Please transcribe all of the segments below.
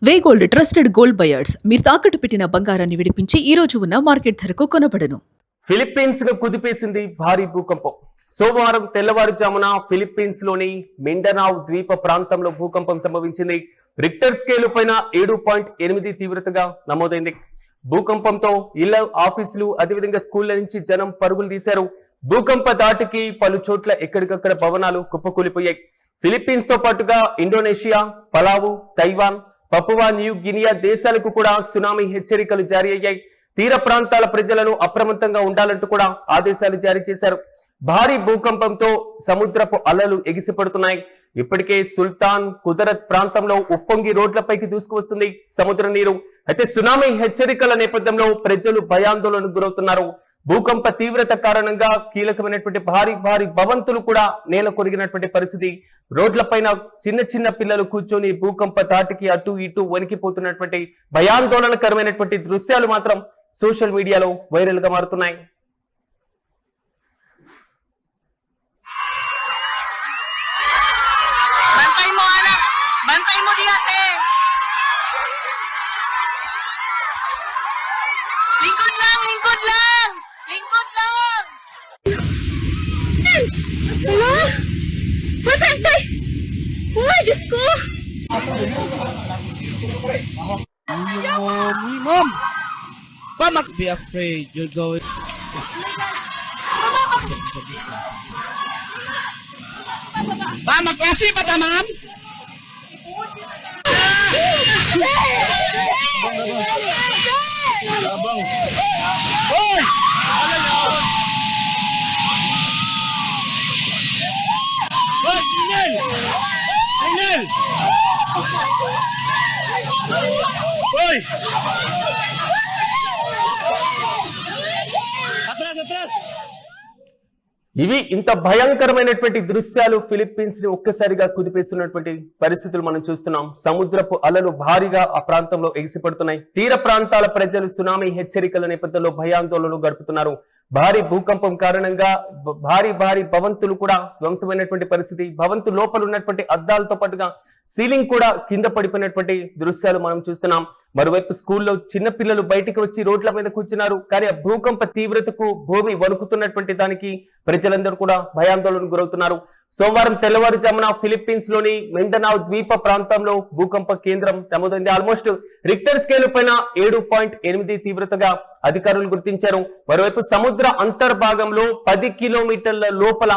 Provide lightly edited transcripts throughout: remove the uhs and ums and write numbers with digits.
వే gold trusted gold buyers మీరు తాకట్టు పెట్టిన బంగారాన్ని విడిపించి ఈ రోజు ఉన్న మార్కెట్ ధరకు కొనబడను. ఫిలిప్పీన్స్ ను కుదిపేసింది భారీ భూకంపం. సోమవారం తెల్లవారుజామున ఫిలిప్పీన్స్ లోని మిండనావ్ ద్వీప ప్రాంతంలో భూకంపం సంభవించింది. రిక్టర్ స్కేలు పైన 7.8 తీవ్రతగా నమోదైంది. భూకంపంతో ఇళ్ల, ఆఫీసులు, అదేవిధంగా స్కూళ్ల నుంచి జనం పరుగులు తీశారు. భూకంప దాటికి పలు చోట్ల ఎక్కడికక్కడ భవనాలు కుప్పకూలిపోయాయి. ఫిలిప్పీన్స్ తో పాటుగా Indonesia, pulao, Taiwan, Papua new Guinea దేశాలకు కూడా సునామీ హెచ్చరికలు జారీ అయ్యాయి. తీర ప్రాంతాల ప్రజలను అప్రమత్తంగా ఉండాలంటూ కూడా ఆదేశాలు జారీ చేశారు. భారీ భూకంపంతో సముద్రపు అలలు ఎగిసిపడుతున్నాయి. ఇప్పటికే సుల్తాన్ కుదరత్ ప్రాంతంలో ఉప్పొంగి రోడ్లపైకి దూసుకువస్తుంది సముద్ర నీరు. అయితే సునామీ హెచ్చరికల నేపథ్యంలో ప్రజలు భయాందోళనకు గురవుతున్నారు. భూకంప తీవ్రత కారణంగా కీలకమైనటువంటి భారీ భవంతులు కూడా నేల కొరిగినటువంటి పరిస్థితి. రోడ్లపైన చిన్న పిల్లలు కూర్చొని భూకంప తాటికి అటు ఇటు వణికిపోతున్నటువంటి భయాందోళనకరమైనటువంటి దృశ్యాలు మాత్రం సోషల్ మీడియాలో వైరల్ గా మారుతున్నాయి. Bantay mo diate. Lingkod lang. Hello? Bantay! Uy, Diyos ko! Mom! Don't be afraid. You're going... Magklase pa ta, ma'am? Hoy! Hoy, Inel! Hoy! Atras! ఇవి ఇంత భయంకరమైనటువంటి దృశ్యాలు ఫిలిప్పీన్స్ ని ఒక్కసారిగా కుదిపేస్తున్నటువంటి పరిస్థితులు మనం చూస్తున్నాం. సముద్రపు అలలు భారీగా ఆ ప్రాంతంలో ఎగిసిపడుతున్నాయి. తీర ప్రాంతాల ప్రజలు సునామీ హెచ్చరికల నేపథ్యంలో భయాందోళనలు గడుపుతున్నారు. భారీ భూకంపం కారణంగా భారీ భవంతులు కూడా ధ్వంసమైనటువంటి పరిస్థితి. భవంతు లోపల ఉన్నటువంటి అద్దాలతో పాటుగా సీలింగ్ కూడా కింద పడిపోయినటువంటి దృశ్యాలు మనం చూస్తున్నాం. మరోవైపు స్కూల్లో చిన్న పిల్లలు బయటికి వచ్చి రోడ్ల మీద కూర్చున్నారు. కానీ ఆ భూకంప తీవ్రతకు భూమి వణుకుతున్నటువంటి దానికి ప్రజలందరూ కూడా భయాందోళనకు గురవుతున్నారు. సోమవారం తెల్లవారుజామున ఫిలిప్పీన్స్ లోని మిండనావ్ ద్వీప ప్రాంతంలో భూకంప కేంద్రం నమోదైంది. ఆల్మోస్ట్ రిక్టర్ స్కేలు పైన 7.8 తీవ్రతగా అధికారులు గుర్తించారు. మరోవైపు సముద్ర అంతర్భాగంలో 10 కిలోమీటర్ల లోపల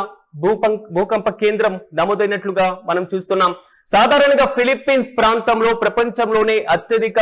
భూకంప కేంద్రం నమోదైనట్లుగా మనం చూస్తున్నాం. సాధారణంగా ఫిలిప్పీన్స్ ప్రాంతంలో ప్రపంచంలోనే అత్యధిక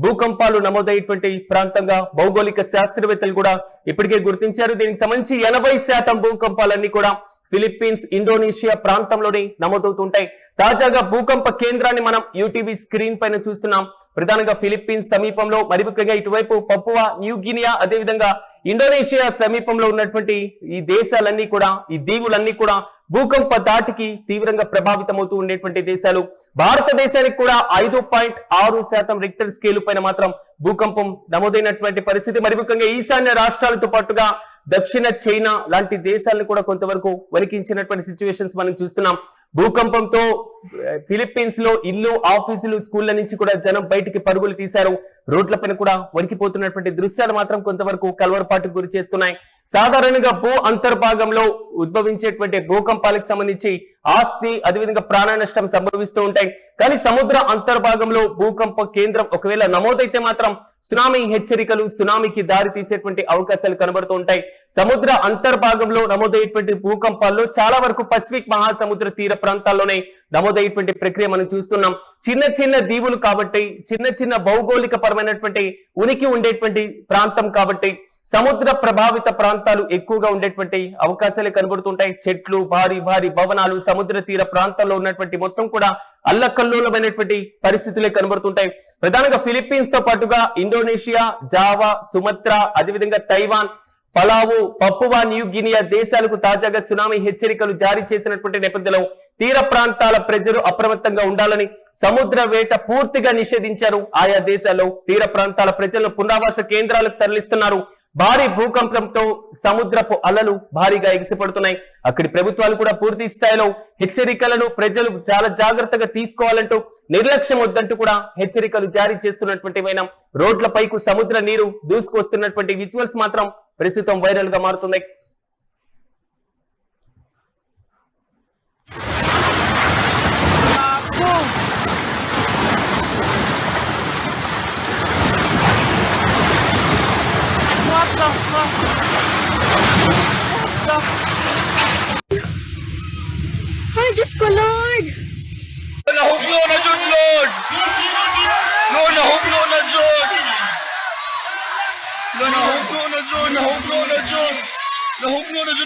భూకంపాలు నమోదయ్యేటువంటి ప్రాంతంగా భౌగోళిక శాస్త్రవేత్తలు కూడా ఇప్పటికే గుర్తించారు. దీనికి సంబంధించి 80% భూకంపాలన్నీ కూడా ఫిలిప్పీన్స్, ఇండోనేషియా ప్రాంతంలోనే నమోదవుతుంటాయి. తాజాగా భూకంప కేంద్రాన్ని మనం యూటీవీ స్క్రీన్ పైన చూస్తున్నాం. ప్రధానంగా ఫిలిప్పీన్స్ సమీపంలో, మరి ముఖ్యంగా ఇటువైపు పపువా న్యూ గినియా, అదేవిధంగా ఇండోనేషియా సమీపంలో ఉన్నటువంటి ఈ దేశాలన్నీ కూడా, ఈ దీవులన్నీ కూడా భూకంప దాటికి తీవ్రంగా ప్రభావితమవుతూ ఉండేటువంటి దేశాలు. భారతదేశానికి కూడా 5.6% రిక్టర్ స్కేలు పైన మాత్రం భూకంపం నమోదైనటువంటి పరిస్థితి. మరి ముఖ్యంగా ఈశాన్య రాష్ట్రాలతో పాటుగా దక్షిణ చైనా లాంటి దేశాలను కూడా కొంతవరకు వణికించినటువంటి సిచ్యువేషన్స్ మనం చూస్తున్నాం. భూకంపంతో ఫిలిప్పీన్స్ లో ఇల్లు, ఆఫీసులు, స్కూళ్ల నుంచి కూడా జనం బయటికి పరుగులు తీశారు. రోడ్లపైన కూడా వణికిపోతున్నటువంటి దృశ్యాలు మాత్రం కొంతవరకు కలవరపాటుకు గురి చేస్తున్నాయి. సాధారణంగా భూ అంతర్భాగంలో ఉద్భవించేటువంటి భూకంపాలకు సంబంధించి ఆస్తి, అదేవిధంగా ప్రాణ నష్టం సంభవిస్తూ ఉంటాయి. కానీ సముద్ర అంతర్భాగంలో భూకంప కేంద్రం ఒకవేళ నమోదైతే మాత్రం సునామీ హెచ్చరికలు, సునామీకి దారి తీసేటువంటి అవకాశాలు కనబడుతూ ఉంటాయి. సముద్ర అంతర్భాగంలో నమోదయ్యేటువంటి భూకంపాల్లో చాలా వరకు పసిఫిక్ మహాసముద్ర తీర ప్రాంతాల్లోనే నమోదయ్యేటువంటి ప్రక్రియ మనం చూస్తున్నాం. చిన్న దీవులు కాబట్టి, చిన్న భౌగోళిక పరమైనటువంటి ఉనికి ఉండేటువంటి ప్రాంతం కాబట్టి సముద్ర ప్రభావిత ప్రాంతాలు ఎక్కువగా ఉండేటువంటి అవకాశాలు కనబడుతుంటాయి. చెట్లు, భారీ భవనాలు, సముద్ర తీర ప్రాంతాల్లో ఉన్నటువంటి మొత్తం కూడా అల్లకల్లోలమైనటువంటి పరిస్థితులే కనబడుతుంటాయి. ప్రధానంగా ఫిలిప్పీన్స్ తో పాటుగా ఇండోనేషియా, జావా, సుమత్రా, అదేవిధంగా Taiwan, pulao, Papua new Guinea దేశాలకు తాజాగా సునామీ హెచ్చరికలు జారీ చేసినటువంటి నేపథ్యంలో తీర ప్రాంతాల ప్రజలు అప్రమత్తంగా ఉండాలని, సముద్ర వేట పూర్తిగా నిషేధించారు. ఆయా దేశాల్లో తీర ప్రాంతాల ప్రజలను పునరావాస కేంద్రాలకు తరలిస్తున్నారు. భారీ భూకంపంతో సముద్రపు అలలు భారీగా ఎగిసిపడుతున్నాయి. అక్కడి ప్రభుత్వాలు కూడా పూర్తి స్థాయిలో హెచ్చరికలను ప్రజలు చాలా జాగ్రత్తగా తీసుకోవాలంటూ నిర్లక్ష్యం వద్దంటూ కూడా హెచ్చరికలు జారీ చేస్తున్నటువంటి వైనం. రోడ్లపైకు సముద్ర నీరు దూసుకొస్తున్నటువంటి విజువల్స్ మాత్రం ప్రస్తుతం వైరల్ గా మారుతున్నాయి. Ay, Diyos ko, Lord! Nahugno na jud, Lord. Lord, nahugno na jud. Lord, nahugno na jud. Nahugno na jud. Nahugno na jud.